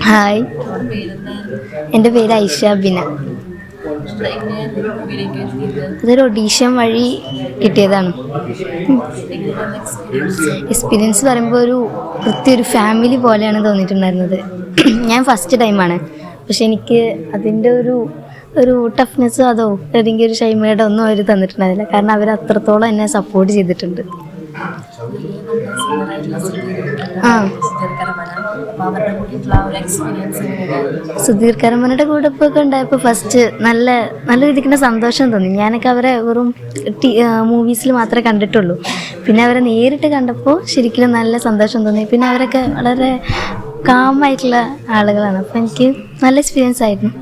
Hi, എൻ്റെ പേര് ഐഷ ബിന. അതൊരു ഓഡീഷൻ വഴി കിട്ടിയതാണ്. എക്സ്പീരിയൻസ് പറയുമ്പോൾ ഒരു ഫാമിലി പോലെയാണ് തോന്നിയിട്ടുണ്ടായിരുന്നത്. ഞാൻ ഫസ്റ്റ് ടൈമാണ്, പക്ഷെ എനിക്ക് അതിൻ്റെ ഒരു ടഫ്നെസ്സോ അതോ അല്ലെങ്കിൽ ഒരു ഷൈമയുടെ ഒന്നും അവർ തന്നിട്ടുണ്ടായിരുന്നില്ല. കാരണം അവർ അത്രത്തോളം എന്നെ സപ്പോർട്ട് ചെയ്തിട്ടുണ്ട്. സുധീർ കരമനയുടെ കൂടെ ഇപ്പോൾ ഉണ്ടായപ്പോൾ ഫസ്റ്റ് നല്ല രീതിക്ക് സന്തോഷം തോന്നി. ഞാനൊക്കെ അവരെ വെറും മൂവീസിൽ മാത്രമേ കണ്ടിട്ടുള്ളൂ. പിന്നെ അവരെ നേരിട്ട് കണ്ടപ്പോൾ ശരിക്കും നല്ല സന്തോഷം തോന്നി. പിന്നെ അവരൊക്കെ വളരെ കാമായിട്ടുള്ള ആളുകളാണ്. അപ്പോൾ എനിക്ക് നല്ല എക്സ്പീരിയൻസ് ആയിരുന്നു.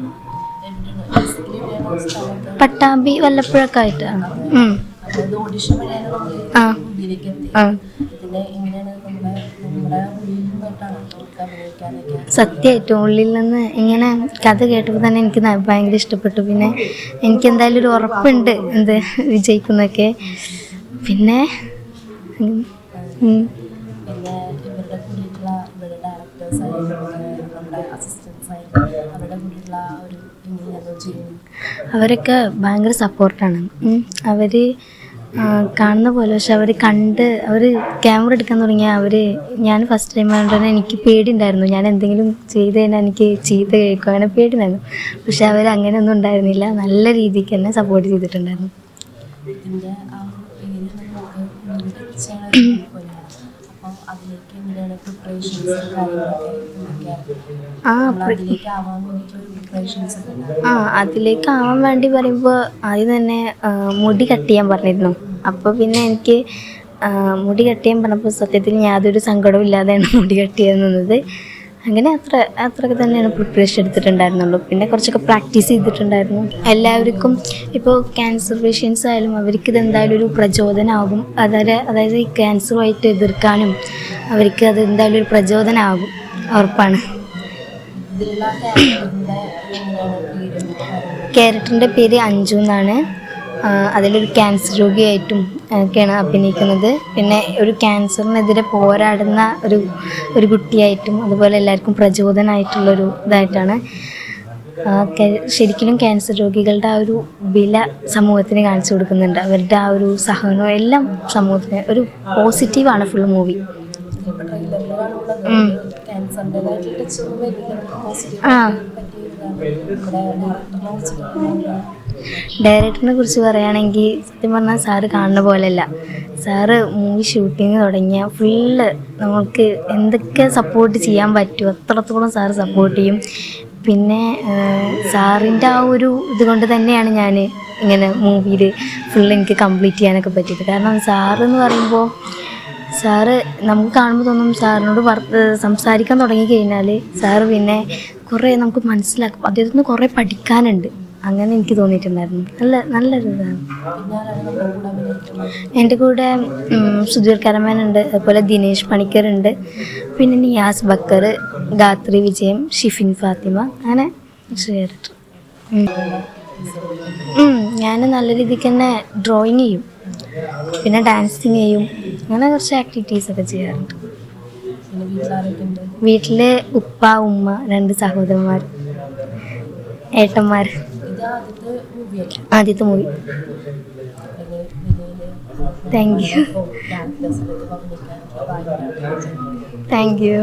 പട്ടാമ്പി വല്ലപ്പോഴൊക്കെ ആയിട്ടാണ്. സത്യമായിട്ടും ഉള്ളിൽ നിന്ന് ഇങ്ങനെ കഥ കേട്ടപ്പോൾ തന്നെ എനിക്ക് ഭയങ്കര ഇഷ്ടപ്പെട്ടു. പിന്നെ എനിക്ക് എന്തായാലും ഒരു ഉറപ്പുണ്ട് വിജയിക്കുന്നൊക്കെ. പിന്നെ അവരൊക്കെ ഭയങ്കര സപ്പോർട്ടാണ്. അവർ കാണുന്ന പോലെ, പക്ഷെ അവർ ക്യാമറ എടുക്കാൻ തുടങ്ങിയ ഞാൻ ഫസ്റ്റ് ടൈം ആയതുകൊണ്ട് തന്നെ എനിക്ക് പേടിയുണ്ടായിരുന്നു. ഞാൻ എന്തെങ്കിലും ചെയ്ത് കഴിഞ്ഞാൽ എനിക്ക് ചീത്ത കേൾക്കും, അങ്ങനെ പേടിയുണ്ടായിരുന്നു. പക്ഷെ അങ്ങനെയൊന്നും ഉണ്ടായിരുന്നില്ല. നല്ല രീതിക്ക് തന്നെ സപ്പോർട്ട് ചെയ്തിട്ടുണ്ടായിരുന്നു. അതിലേക്ക് ആവാൻ വേണ്ടി പറയുമ്പോൾ ആദ്യം തന്നെ മുടി കട്ട് ചെയ്യാൻ പറഞ്ഞിരുന്നു. അപ്പോൾ പിന്നെ എനിക്ക് മുടി കട്ട് ചെയ്യാൻ പറഞ്ഞപ്പോൾ സത്യത്തിൽ യാതൊരു സങ്കടവും ഇല്ലാതെയാണ് മുടി കട്ട് ചെയ്യാൻ നിന്നത്. അങ്ങനെ അത്രയൊക്കെ തന്നെയാണ് പ്രിപ്പറേഷൻ എടുത്തിട്ടുണ്ടായിരുന്നുള്ളൂ. പിന്നെ കുറച്ചൊക്കെ പ്രാക്ടീസ് ചെയ്തിട്ടുണ്ടായിരുന്നു. എല്ലാവർക്കും ഇപ്പോൾ ക്യാൻസർ പേഷ്യൻസ് ആയാലും അവർക്ക് ഇതെന്തായാലും ഒരു പ്രചോദനമാകും. അതായത് ഈ ക്യാൻസറുമായിട്ട് എതിർക്കാനും അവർക്ക് അത് എന്തായാലും ഒരു പ്രചോദനമാകും, ഉറപ്പാണ്. ക്യാരക്ടറിൻ്റെ പേര് അഞ്ജു എന്നാണ്. അതിലൊരു ക്യാൻസർ രോഗിയായിട്ടും ഒക്കെയാണ് അഭിനയിക്കുന്നത്. പിന്നെ ഒരു ക്യാൻസറിനെതിരെ പോരാടുന്ന ഒരു കുട്ടിയായിട്ടും അതുപോലെ എല്ലാവർക്കും പ്രചോദനമായിട്ടുള്ളൊരു ഇതായിട്ടാണ്. ശരിക്കും ക്യാൻസർ രോഗികളുടെ ആ ഒരു വില സമൂഹത്തിന് കാണിച്ചു കൊടുക്കുന്നുണ്ട്. അവരുടെ ആ ഒരു സഹനവും എല്ലാം സമൂഹത്തിന് ഒരു പോസിറ്റീവാണ് ഫുൾ മൂവി. ഡയറക്ടറിനെ കുറിച്ച് പറയുകയാണെങ്കിൽ സത്യം പറഞ്ഞാൽ സാറ് കാണുന്ന പോലെയല്ല. സാറ് മൂവി ഷൂട്ടിങ് തുടങ്ങിയ ഫുള്ള് നമുക്ക് എന്തൊക്കെ സപ്പോർട്ട് ചെയ്യാൻ പറ്റുമോ അത്രത്തോളം സാറ് സപ്പോർട്ട് ചെയ്യും. പിന്നെ സാറിൻ്റെ ആ ഒരു ഇതുകൊണ്ട് തന്നെയാണ് ഞാൻ ഇങ്ങനെ മൂവിയിൽ ഫുള്ള് എനിക്ക് കംപ്ലീറ്റ് ചെയ്യാനൊക്കെ പറ്റിയത്. കാരണം സാറെന്ന് പറയുമ്പോൾ സാറ് നമുക്ക് കാണുമ്പോൾ തോന്നും സാറിനോട് സംസാരിക്കാൻ തുടങ്ങിക്കഴിഞ്ഞാൽ സാറ് പിന്നെ കുറേ നമുക്ക് മനസ്സിലാക്കും. അദ്ദേഹത്തിൽ നിന്ന് കുറേ പഠിക്കാനുണ്ട്. അങ്ങനെ എനിക്ക് തോന്നിയിട്ടുണ്ടായിരുന്നു. നല്ലൊരു ഇതാണ്. എൻ്റെ കൂടെ സുധീർ കരമനുണ്ട്, അതുപോലെ ദിനേശ് പണിക്കറുണ്ട്, പിന്നെ നിയാസ് ബക്കർ, ഗാത്രി വിജയം, ഷിഫിൻ ഫാത്തിമ, അങ്ങനെ ക്യാരക്ടർ. ഞാൻ നല്ല രീതിക്ക് തന്നെ ഡ്രോയിങ് ചെയ്യും, പിന്നെ ഡാൻസിങ് ചെയ്യും, അങ്ങനെ കുറച്ച് ആക്ടിവിറ്റീസൊക്കെ ചെയ്യാറുണ്ട്. വീട്ടിൽ ഉപ്പ, ഉമ്മ, 2 സഹോദരന്മാർ, ഏട്ടന്മാർ. ആദ്യത്തെ മൂവി. Thank you.